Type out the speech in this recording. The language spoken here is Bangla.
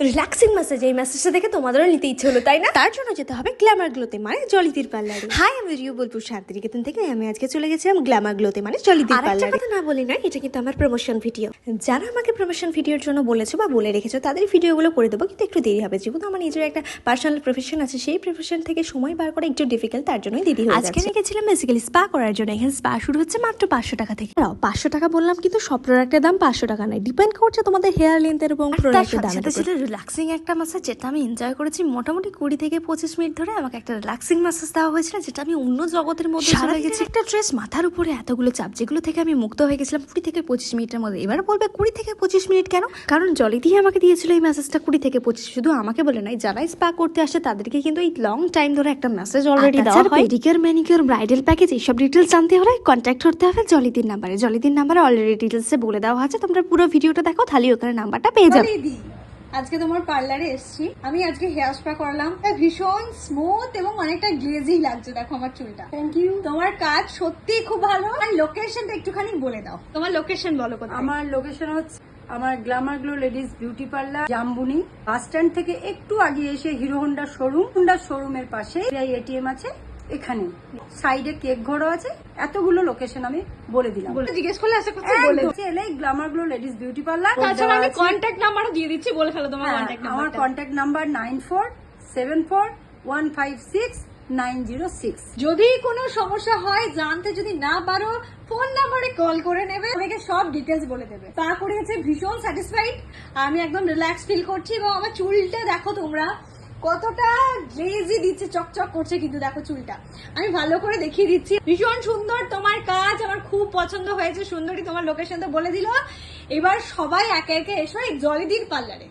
রিল্যাক্সিং ম্যাসেজ, এই মেসেজটা দেখে তোমাদেরও নিতে ইচ্ছে হলো তাই না? তার জন্য যেতে হবে গ্ল্যামার গ্লোতে মানে জলিদির পার্লারে। হাই, আমি রিউ বোলপুর শান্তিনিকেতন থেকে। আমি আজকে চলে গেছিলাম গ্ল্যামার গ্লোতে মানে জলিদির পার্লারে। কথা না বলি না, এটা কিন্তু আমার প্রমোশন ভিডিও। যারা আমাকে প্রমোশন ভিডিওর জন্য বলেছো বা বলে রেখেছো তাদের ভিডিওগুলো করে দেবো, কিন্তু একটু দেরি হবে যেহেতু আমার নিজের একটা পার্সোনাল প্রফেশন আছে। সেই প্রফেশন থেকে সময় বার করা একটু ডিফিকাল্ট, তার জন্যই দেরি হয়ে যাচ্ছে। আজকে গেছিলাম বেসিক্যালি স্পা করার জন্য। এখানে স্পা শুরু হচ্ছে মাত্র 500 টাকা থেকে। 500 টাকা বললাম কিন্তু সব প্রোডাক্টের দাম 500 টাকা নয়, ডিপেন্ড করছে তোমাদের হেয়ার লেন্থের এবং প্রোডাক্টের দামের উপর। সেটা রিল্যাক্সিং একটা মাসাজ যেটা আমি এনজয় করেছি মোটামুটি 20 থেকে 25 মিনিট ধরে। আমাকে একটা রিল্যাক্সিং মাসাজ দেওয়া হয়েছিল যেটা আমি অন্য জগতের মধ্যে চলে গেছি। একটা স্ট্রেস, মাথার উপরে এতগুলো চাপ, যেগুলো থেকে আমি মুক্ত হয়ে গেছিলাম 20 থেকে 25 মিনিটের মধ্যে। এবার বলবে 20 থেকে 25 মিনিট কেন? কারণ জলিদি আমাকে দিয়েছিল এই ম্যাসেজটা 20 থেকে 25। শুধু আমাকে বলে নাই, যারা স্পা করতে আসে তাদেরকে কিন্তু এই লং টাইম ধরে একটা মেসেজ অলরেডি দেওয়া হয়। পেডিকিউর, ম্যানিকিউর, ব্রাইডাল প্যাকেজ এইসব ডিটেলস জানতে হলে কন্ট্যাক্ট করতে হবে জলিদির নাম্বারে। জলিদির নাম্বারে অলরেডি ডিটেলসে বলে দেওয়া আছে, তোমরা পুরো ভিডিওটা দেখো, তাহলে ওখানে নাম্বারটা পেয়ে যাবে। আজকে তোমার পার্লারে এসেছি আমি। আজকে হেয়ার স্পা করালাম, ভীষণ স্মুথ এবং অনেকটা গ্লেজি লাগছে। দেখো আমার চুলটা। Thank you. তোমার কাজ সত্যি খুব ভালো। আর লোকেশনটা একটুখানি বলে দাও, তোমার লোকেশন বলো কোথায়? আমার লোকেশন হচ্ছে আমার glamour glow ladies beauty parlour, Jambuni bus stand থেকে একটু আগে এসে হিরো হোন্ডা শোরুমের পাশে এটিএম আছে, এখানে সাইডে কেক ঘরও আছে। এতগুলো লোকেশন আমি বলে দিলাম। জিজ্ঞেস করলে আশা করছি বলে এলে Glamour glow ladies beauty parlour. তাছাড়া আমি কন্ট্যাক্ট নাম্বারও দিয়ে দিচ্ছি, বলে ফেলো তোমার কন্ট্যাক্ট নাম্বার। আমার কন্ট্যাক্ট নাম্বার 9474156906। যদি কোনো সমস্যা হয়, জানতে যদি না পারো, ফোন নাম্বারে কল করে নেবে, আমাকে সব ডিটেলস বলে দেবে। তা করেছে ভীষণ স্যাটিসফাইড, আমি একদম রিল্যাক্স ফিল করছি। এবং আমার চুলটা দেখো তোমরা কতটা গ্লেজি দিচ্ছে, চকচক করছে। কিন্তু দেখো চুলটা আমি ভালো করে দেখিয়ে দিচ্ছি, ভীষণ সুন্দর। তোমার কাজ আমার খুব পছন্দ হয়েছে। সুন্দরী তোমার লোকেশন তো বলে দিল। এবার সবাই একে একে এসো এই জলিদির পার্লারে।